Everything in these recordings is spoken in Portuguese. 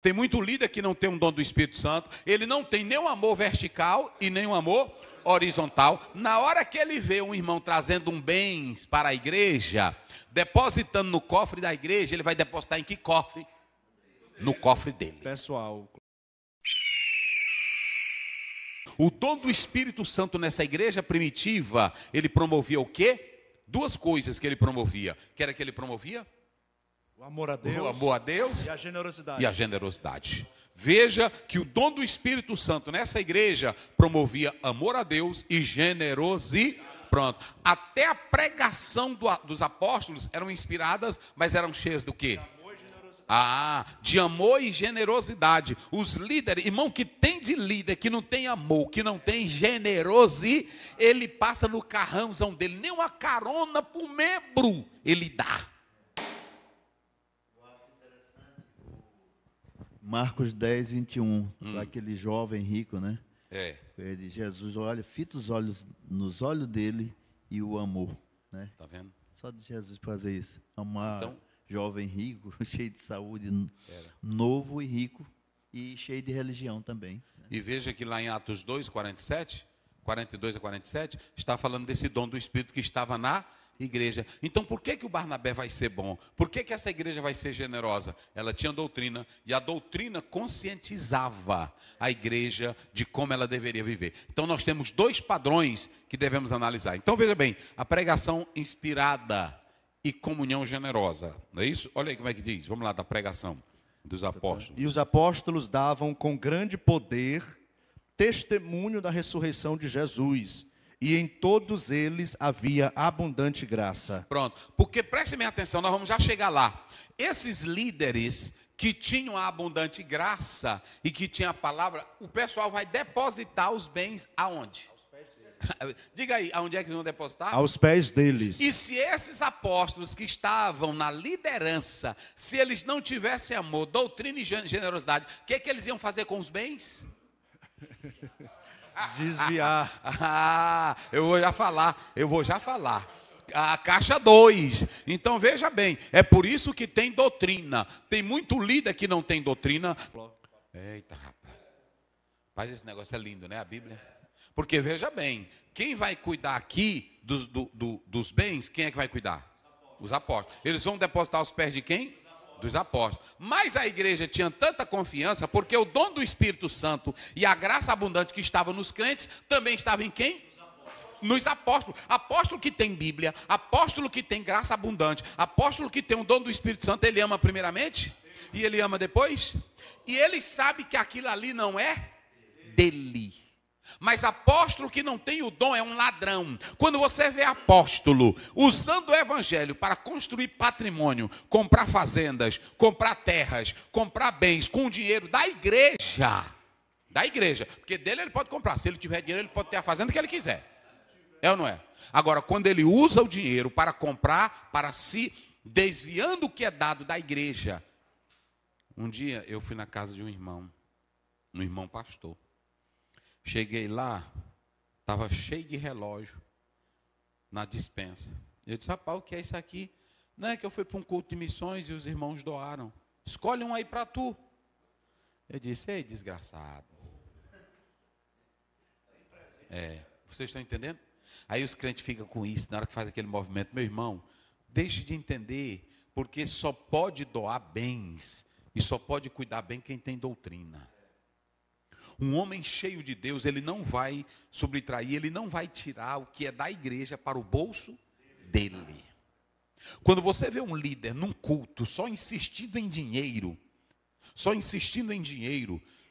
Tem muito líder que não tem um dom do Espírito Santo, ele não tem nem um amor vertical e nem um amor horizontal. Na hora que ele vê um irmão trazendo um bens para a igreja, depositando no cofre da igreja, ele vai depositar em que cofre? No cofre dele. Pessoal. O dom do Espírito Santo nessa igreja primitiva, ele promovia o quê? Duas coisas que ele promovia. Que era que ele promovia? O amor a Deus. O amor a Deus e a generosidade. E a generosidade. Veja que o dom do Espírito Santo nessa igreja promovia amor a Deus e generosidade. Pronto. Até a pregação dos apóstolos eram inspiradas, mas eram cheias do quê? De amor e generosidade. Os líderes, irmão, que tem de líder, que não tem amor, que não tem generosidade, ele passa no carrãozão dele, nem uma carona por membro ele dá. Marcos 10, 21, aquele jovem rico, né? É. Ele, Jesus, olha, fita os olhos nos olhos dele e o amor, né? Tá vendo? Só de Jesus fazer isso. Amar Então, jovem rico, cheio de saúde, novo e rico e cheio de religião também. Né? E veja que lá em Atos 2, 42 a 47, está falando desse dom do Espírito que estava na igreja. Então, por que o Barnabé vai ser bom? Por que essa igreja vai ser generosa? Ela tinha doutrina, e a doutrina conscientizava a igreja de como ela deveria viver. Então, nós temos dois padrões que devemos analisar. Então, veja bem, a pregação inspirada e comunhão generosa. Não é isso? Olha aí como é que diz. Vamos lá, da pregação dos apóstolos. E os apóstolos davam com grande poder testemunho da ressurreição de Jesus. E em todos eles havia abundante graça. Pronto, porque preste bem atenção, nós vamos já chegar lá. Esses líderes que tinham a abundante graça e que tinham a palavra, o pessoal vai depositar os bens aonde? Diga aí, aonde é que eles vão depositar? Aos pés deles. E se esses apóstolos que estavam na liderança, se eles não tivessem amor, doutrina e generosidade, o que eles iam fazer com os bens? Desviar. Eu vou já falar. A caixa 2. Então veja bem, é por isso que tem doutrina. Tem muito líder que não tem doutrina. Eita, rapaz. Mas esse negócio é lindo, né, a Bíblia? Porque veja bem, quem vai cuidar aqui dos bens, quem é que vai cuidar? Os apóstolos. Eles vão depositar aos pés de quem? Dos apóstolos. Mas a igreja tinha tanta confiança, porque o dom do Espírito Santo e a graça abundante que estava nos crentes, também estava em quem? Nos apóstolos. Apóstolo que tem Bíblia, apóstolo que tem graça abundante, apóstolo que tem o dom do Espírito Santo, ele ama primeiramente? E ele ama depois? E ele sabe que aquilo ali não é dele. Mas apóstolo que não tem o dom é um ladrão. Quando você vê apóstolo usando o evangelho para construir patrimônio, comprar fazendas, comprar terras, comprar bens com o dinheiro da igreja, porque dele ele pode comprar, se ele tiver dinheiro ele pode ter a fazenda que ele quiser, é ou não é? Agora, quando ele usa o dinheiro para comprar para si, desviando o que é dado da igreja. Um dia eu fui na casa de um irmão pastor. Cheguei lá, estava cheio de relógio na despensa. Eu disse, rapaz, o que é isso aqui? Não é que eu fui para um culto de missões e os irmãos doaram. Escolhe um aí para tu. Eu disse, ei, desgraçado. Vocês estão entendendo? Aí os crentes ficam com isso, na hora que faz aquele movimento. Meu irmão, deixe de entender, porque só pode doar bens e só pode cuidar bem quem tem doutrina. Um homem cheio de Deus, ele não vai subtrair, ele não vai tirar o que é da igreja para o bolso dele. Quando você vê um líder num culto só insistindo em dinheiro,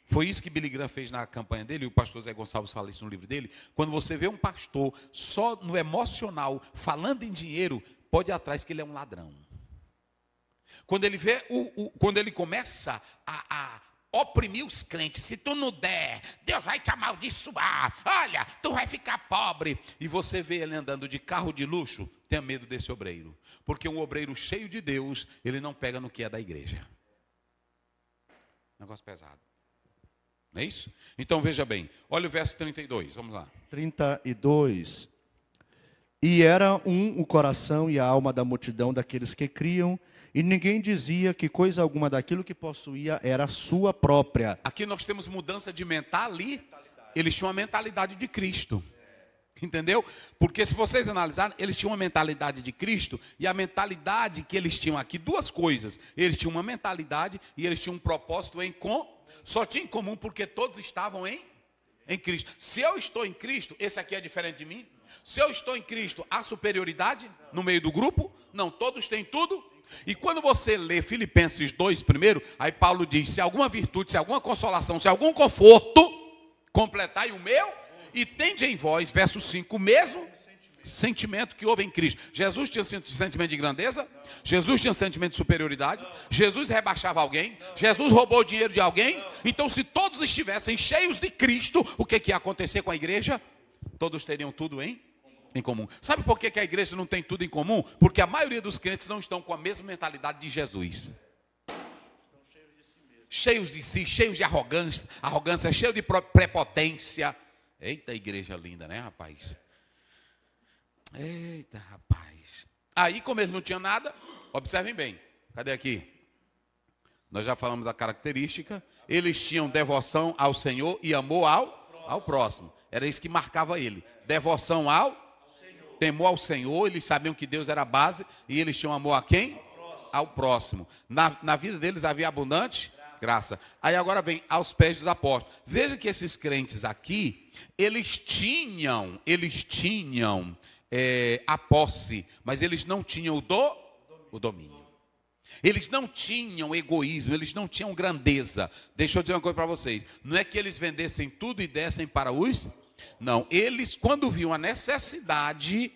foi isso que Billy Graham fez na campanha dele, e o pastor Zé Gonçalves fala isso no livro dele. Quando você vê um pastor só no emocional, falando em dinheiro, pode ir atrás que ele é um ladrão. Quando ele vê, quando ele começa a oprimir os crentes, se tu não der, Deus vai te amaldiçoar, olha, tu vai ficar pobre. E você vê ele andando de carro de luxo, tenha medo desse obreiro. Porque um obreiro cheio de Deus, ele não pega no que é da igreja. Negócio pesado. Não é isso? Então veja bem, olha o verso 32, vamos lá. 32. E era o coração e a alma da multidão daqueles que criam, e ninguém dizia que coisa alguma daquilo que possuía era sua própria. Aqui nós temos mudança de mental ali. Eles tinham a mentalidade de Cristo. Entendeu? Porque se vocês analisarem, eles tinham uma mentalidade de Cristo, e a mentalidade que eles tinham aqui, duas coisas. Eles tinham uma mentalidade e eles tinham um propósito em comum. Só tinha em comum porque todos estavam em Cristo. Se eu estou em Cristo, esse aqui é diferente de mim. Se eu estou em Cristo, há superioridade no meio do grupo? Não, todos têm tudo. E quando você lê Filipenses 2 primeiro, aí Paulo diz, se alguma virtude, se alguma consolação, se algum conforto, completai o meu e tende em vós, verso 5, o mesmo sentimento que houve em Cristo. Jesus tinha sentimento de grandeza, Jesus tinha sentimento de superioridade, Jesus rebaixava alguém, Jesus roubou o dinheiro de alguém. Então, se todos estivessem cheios de Cristo, o que ia acontecer com a igreja? Todos teriam tudo em comum. Sabe por que a igreja não tem tudo em comum? Porque a maioria dos crentes não estão com a mesma mentalidade de Jesus. Cheios de si, cheios de arrogância, cheios de prepotência. Eita, igreja linda, né, rapaz? Eita, rapaz. Aí, como eles não tinham nada, observem bem. Cadê aqui? Nós já falamos da característica. Eles tinham devoção ao Senhor e amor ao próximo. Era isso que marcava ele. Devoção temor ao Senhor. Eles sabiam que Deus era a base. E eles tinham amor a quem? Ao próximo. Na vida deles havia abundante graça. Aí agora vem aos pés dos apóstolos. Veja que esses crentes aqui, eles tinham a posse, mas eles não tinham o domínio. Eles não tinham egoísmo, eles não tinham grandeza. Deixa eu dizer uma coisa para vocês. Não é que eles vendessem tudo e dessem para os... Não, eles quando viam a necessidade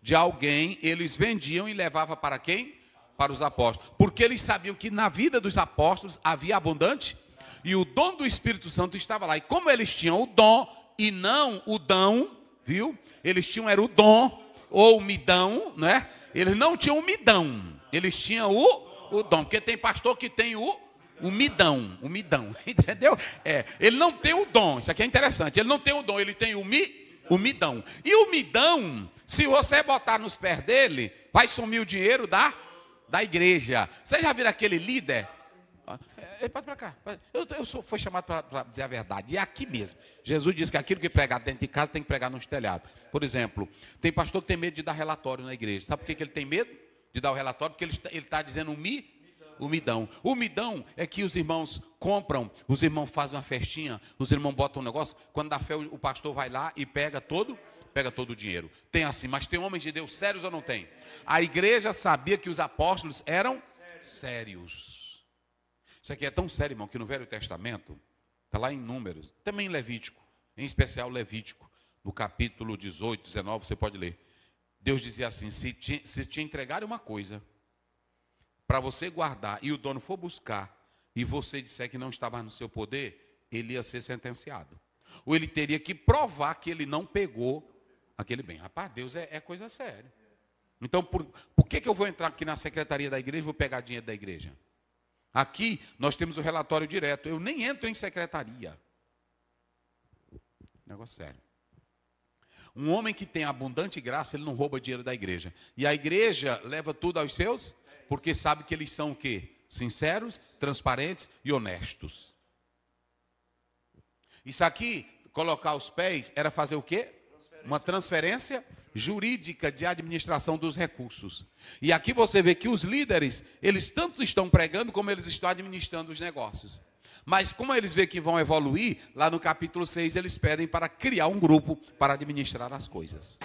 de alguém, eles vendiam e levavam para quem? Para os apóstolos. Porque eles sabiam que na vida dos apóstolos havia abundante e o dom do Espírito Santo estava lá. E como eles tinham o dom e não o dão, viu? Eles tinham era o dom ou o midão, né? Eles não tinham o midão, eles tinham o dom. Porque tem pastor que tem o midão, entendeu? Ele não tem o dom, isso aqui é interessante. Ele não tem o dom, ele tem o midão. E o midão, se você botar nos pés dele, vai sumir o dinheiro da igreja. Você já viu aquele líder? Pode para cá. Fui chamado para dizer a verdade. E é aqui mesmo. Jesus disse que aquilo que pregar dentro de casa tem que pregar nos telhados. Por exemplo, tem pastor que tem medo de dar relatório na igreja. Sabe por que ele tem medo de dar o relatório? Porque ele está dizendo o midão. O midão é que os irmãos compram, os irmãos fazem uma festinha, os irmãos botam um negócio. Quando dá fé, o pastor vai lá e pega todo o dinheiro. Tem assim, mas tem homens de Deus sérios ou não tem? A igreja sabia que os apóstolos eram sérios. Isso aqui é tão sério, irmão, que no Velho Testamento, está lá em Números, também em Levítico, em especial Levítico, no capítulo 18, 19, você pode ler. Deus dizia assim, se te entregarem uma coisa para você guardar e o dono for buscar e você disser que não estava no seu poder, ele ia ser sentenciado. Ou ele teria que provar que ele não pegou aquele bem. Rapaz, Deus é coisa séria. Então, por que eu vou entrar aqui na secretaria da igreja e vou pegar dinheiro da igreja? Aqui, nós temos o relatório direto. Eu nem entro em secretaria. Negócio sério. Um homem que tem abundante graça, ele não rouba dinheiro da igreja. E a igreja leva tudo aos seus, porque sabe que eles são o quê? Sinceros, transparentes e honestos. Isso aqui, colocar os pés, era fazer o quê? Uma transferência jurídica de administração dos recursos. E aqui você vê que os líderes, eles tanto estão pregando como eles estão administrando os negócios. Mas como eles veem que vão evoluir, lá no capítulo 6 eles pedem para criar um grupo para administrar as coisas.